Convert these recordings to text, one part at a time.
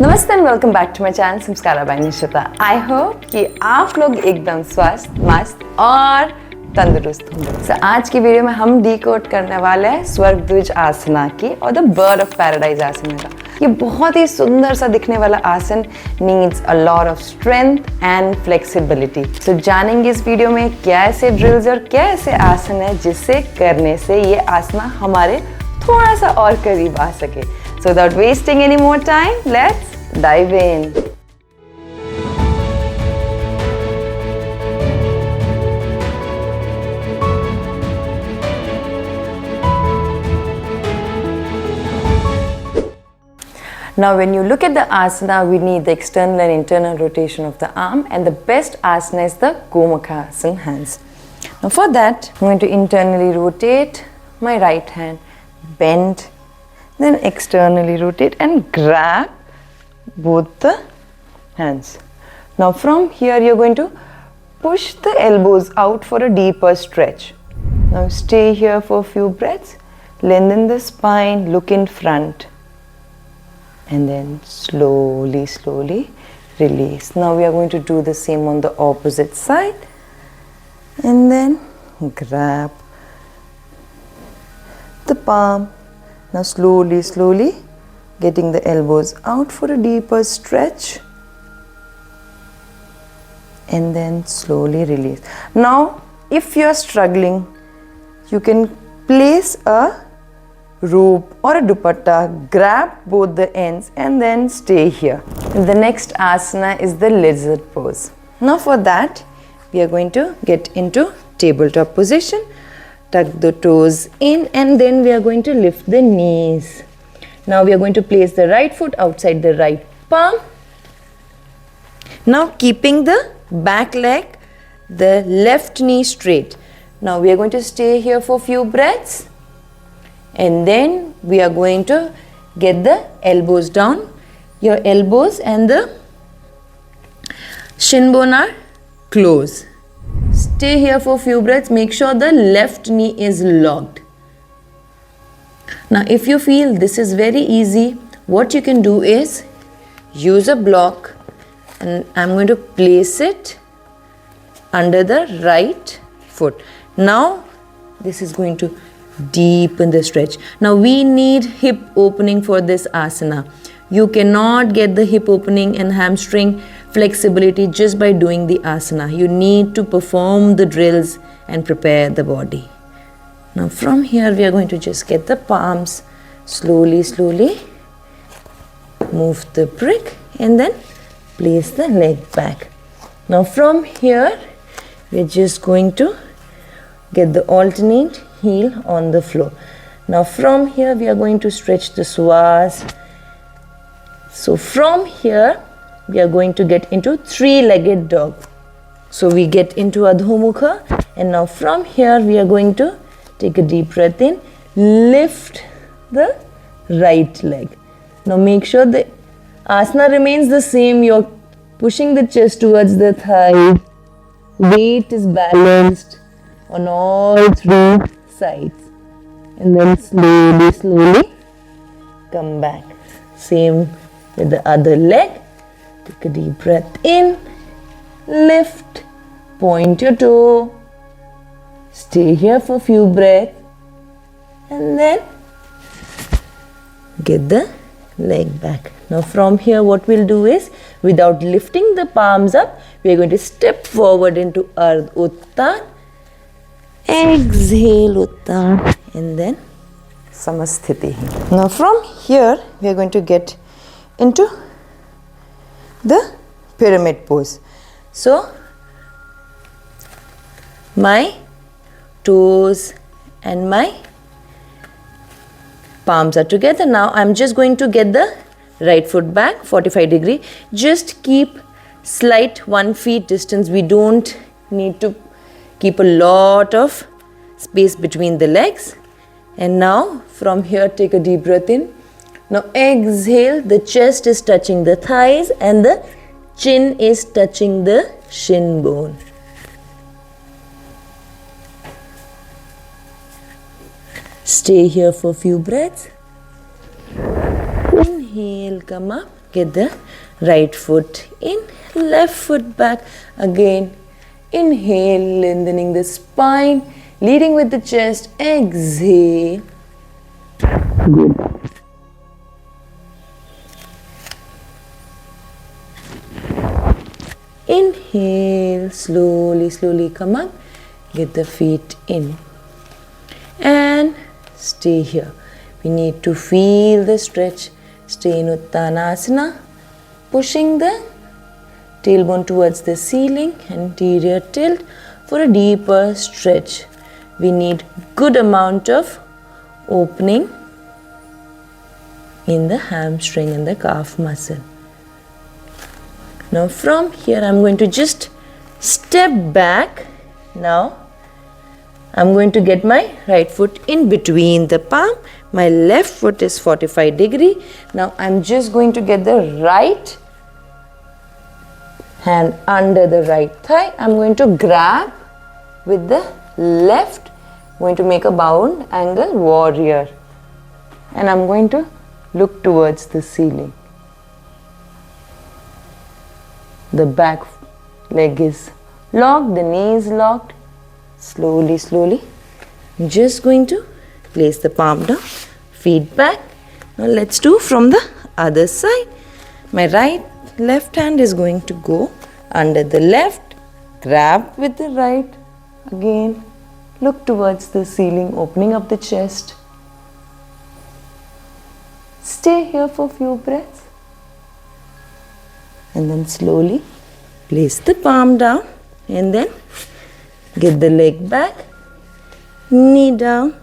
नमस्ते and welcome back to my channel Sanskara by Nishita. I hope कि आप लोग एकदम स्वस्थ, मस्त और तंदुरुस्त होंगे। So, आज की वीडियो में हम डिकोड करने वाले हैं स्वर्ग द्विजासना की और द बर्ड ऑफ पैराडाइज आसन का। ये बहुत ही सुंदर सा दिखने वाला आसन needs a lot of strength and flexibility. So जानेंगे इस वीडियो में क्या ऐसे ड्रिल्स और क्या ऐसे आसन है जिससे करने से ये आसना हमारे थोड़ा सा और करीब आ सके। So without wasting any more time, let's dive in. Now when you look at the asana, we need the external and internal rotation of the arm, and the best asana is the Gumas Hands. Now for that, I'm going to internally rotate my right hand, bend, then externally rotate and grab both the hands. Now from here you're going to push the elbows out for a deeper stretch. Now stay here for a few breaths, lengthen the spine, look in front, and then slowly release. Now we are going to do the same on the opposite side, and then grab the palm. Now slowly getting the elbows out for a deeper stretch, and then slowly release. Now if you are struggling, you can place a rope or a dupatta, grab both the ends and then stay here. The next asana is the lizard pose. Now for that we are going to get into tabletop position. Tuck the toes in and then we are going to lift the knees. Now we are going to place the right foot outside the right palm. Now keeping the back leg, the left knee straight. Now we are going to stay here for a few breaths, and then we are going to get the elbows down. Your elbows and the shin bone are close. Stay here for a few breaths. Make sure the left knee is locked. Now if you feel this is very easy, what you can do is use a block, and I'm going to place it under the right foot. Now this is going to deepen the stretch. Now we need hip opening for this asana. You cannot get the hip opening and hamstring flexibility just by doing the asana. You need to perform the drills and prepare the body. Now from here we are going to just get the palms, slowly move the brick and then place the leg back. Now from here we are just going to get the alternate heel on the floor. Now from here we are going to stretch the psoas. So from here we are going to get into three-legged dog. So we get into Adho Mukha, and now from here we are going to take a deep breath in, lift the right leg. Now make sure the asana remains the same. You're pushing the chest towards the thigh. Weight is balanced on all three sides, and then slowly come back. Same with the other leg. Take a deep breath in, lift, point your toe, stay here for a few breaths, and then get the leg back. Now from here what we'll do is, without lifting the palms up, we are going to step forward into Ardha Uttan, exhale Uttan, and then Samasthiti. Now from here we are going to get into the pyramid pose. So my toes and my palms are together. Now I'm just going to get the right foot back 45 degree. Just keep slight 1 feet distance. We don't need to keep a lot of space between the legs. And now from here take a deep breath in. Now exhale, the chest is touching the thighs and the chin is touching the shin bone. Stay here for a few breaths. Inhale, come up. get the right foot in, left foot back. Again, inhale, lengthening the spine, leading with the chest. Exhale. Good. Inhale, slowly, slowly come up. Get the feet in. And stay here. We need to feel the stretch. Stay in Uttanasana. Pushing the tailbone towards the ceiling. Anterior tilt for a deeper stretch. We need good amount of opening in the hamstring and the calf muscle. Now from here I'm going to just step back. Now I'm going to get my right foot in between the palm. My left foot is 45 degree. Now I'm just going to get the right hand under the right thigh. I'm going to grab with the left. I'm going to make a bound angle warrior. And I'm going to look towards the ceiling. The back leg is locked, the knee is locked. Slowly, slowly, I'm just going to place the palm down, feet back. Now let's do from the other side. My left hand is going to go under the left, grab with the right. Again, look towards the ceiling, opening up the chest. Stay here for a few breaths. And then slowly place the palm down and then get the leg back, knee down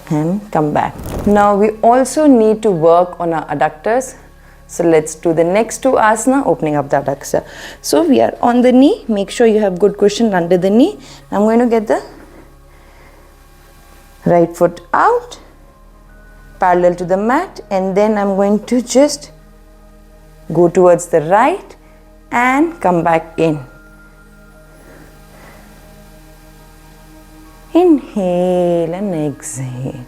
and come back. Now we also need to work on our adductors. So let's do the next two asana, opening up the adductor. So we are on the knee. Make sure you have good cushion under the knee. I'm going to get the right foot out, parallel to the mat, and then I'm going to just go towards the right and come back in. Inhale and exhale.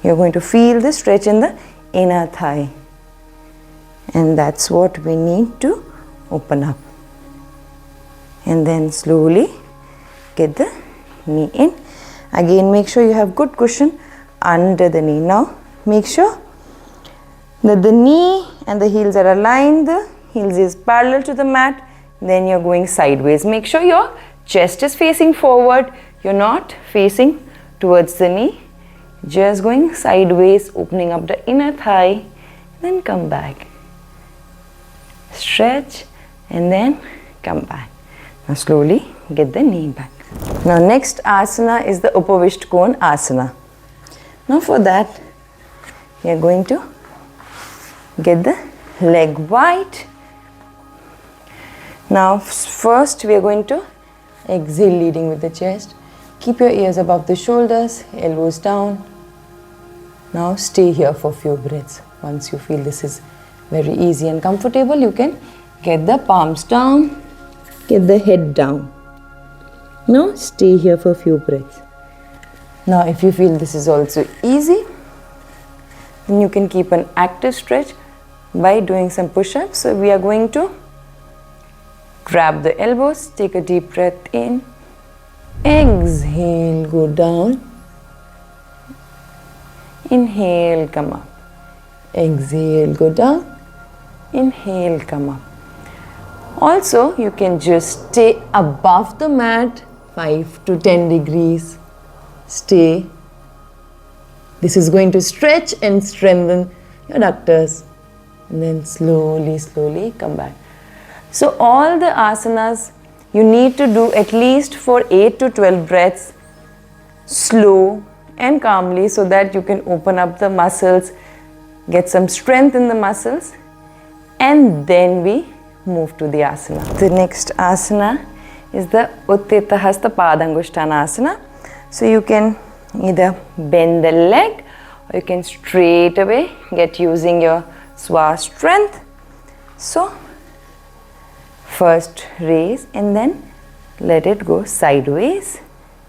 You're going to feel the stretch in the inner thigh. And that's what we need to open up. And then slowly get the knee in. Again, make sure you have good cushion under the knee. Now, make sure that the knee and the heels are aligned. The heels is parallel to the mat. Then you're going sideways. Make sure your chest is facing forward. You're not facing towards the knee. Just going sideways, opening up the inner thigh. Then come back. Stretch and then come back. Now slowly get the knee back. Now next asana is the Upavishtkon asana. Now for that, we are going to get the leg wide. Now first we are going to exhale, leading with the chest. Keep your ears above the shoulders, elbows down. Now stay here for a few breaths. Once you feel this is very easy and comfortable, you can get the palms down, get the head down. Now stay here for a few breaths. Now if you feel this is also easy, then you can keep an active stretch by doing some push-ups. So we are going to grab the elbows, take a deep breath in, exhale, go down, inhale, come up, exhale, go down, inhale, come up. Also, you can just stay above the mat 5 to 10 degrees. Stay. This is going to stretch and strengthen your adductors. And then slowly, slowly come back. So all the asanas you need to do at least for 8 to 12 breaths, slow and calmly, so that you can open up the muscles, get some strength in the muscles, and then we move to the asana. The next asana is the Uttita Hasta Padangusthana asana. So you can either bend the leg or you can straight away get using your swa strength. So first raise and then let it go sideways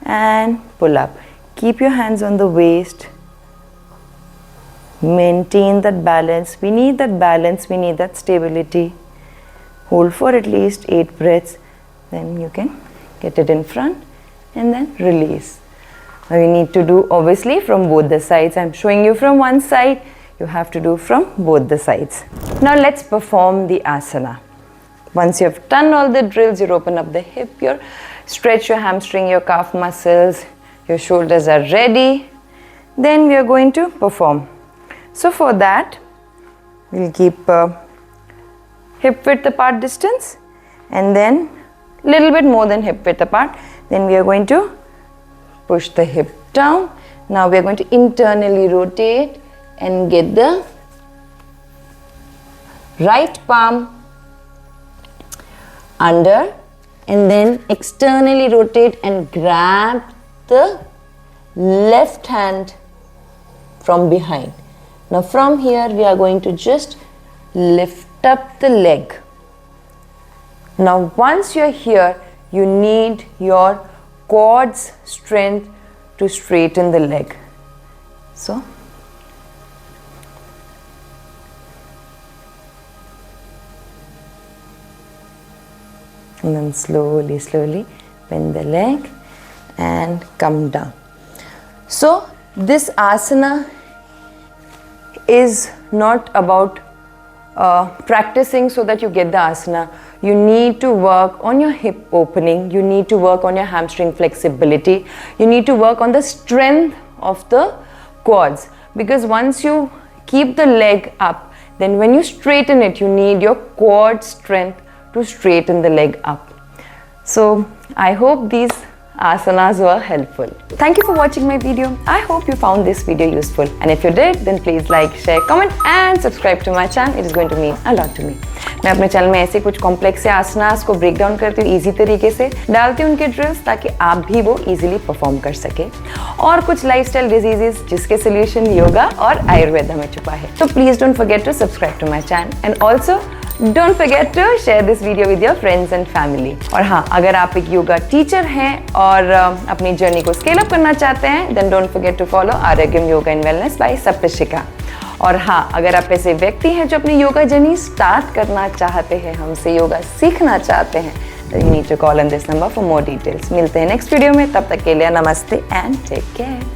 and pull up. Keep your hands on the waist. Maintain that balance. We need that balance, we need that stability. Hold for at least 8 breaths. Then you can get it in front and then release. Now you need to do obviously from both the sides. I'm showing you from one side. You have to do from both the sides. Now let's perform the asana. Once you have done all the drills, you open up the hip, you stretch your hamstring, your calf muscles, your shoulders are ready. Then we are going to perform. So for that, we'll keep hip width apart distance and then little bit more than hip width apart. Then we are going to push the hip down. Now we are going to internally rotate and get the right palm under and then externally rotate and grab the left hand from behind. Now from here we are going to just lift up the leg. Now once you are here, you need your quads strength to straighten the leg. So and then slowly, slowly bend the leg and come down. So this asana is not about practicing so that you get the asana. You need to work on your hip opening. You need to work on your hamstring flexibility. You need to work on the strength of the quads. Because once you keep the leg up, then when you straighten it, you need your quad strength to straighten the leg up. So I hope these asanas were helpful. Thank you for watching my video. I hope you found this video useful. And if you did, then please like, share, comment and subscribe to my channel. It is going to mean a lot to me. मैं अपने channel में ऐसे कुछ complex से आसनास को break down करती हूँ easy तरीके से, डालती हूँ उनके ड्रिल्स ताकि आप भी वो इजीली परफॉर्म कर सके, और कुछ लाइफस्टाइल डिजीजेस जिसके सोल्यूशन योगा और आयुर्वेदा में छुपा है. तो please don't forget to subscribe to my channel and also don't forget to share this video with your friends and family. और हाँ, अगर आप एक योगा टीचर हैं और अपनी जर्नी को स्केल अप करना चाहते हैं, then don't forget to follow Arogyam yoga and wellness by Saptashikha. और हाँ, अगर आप ऐसे व्यक्ति हैं जो अपनी योगा जर्नी स्टार्ट करना चाहते हैं, हमसे योगा सीखना चाहते हैं, तो you need to call on this number for more details. मिलते हैं नेक्स्ट वीडियो में, तब तक के लिए नमस्ते एंड टेक केयर.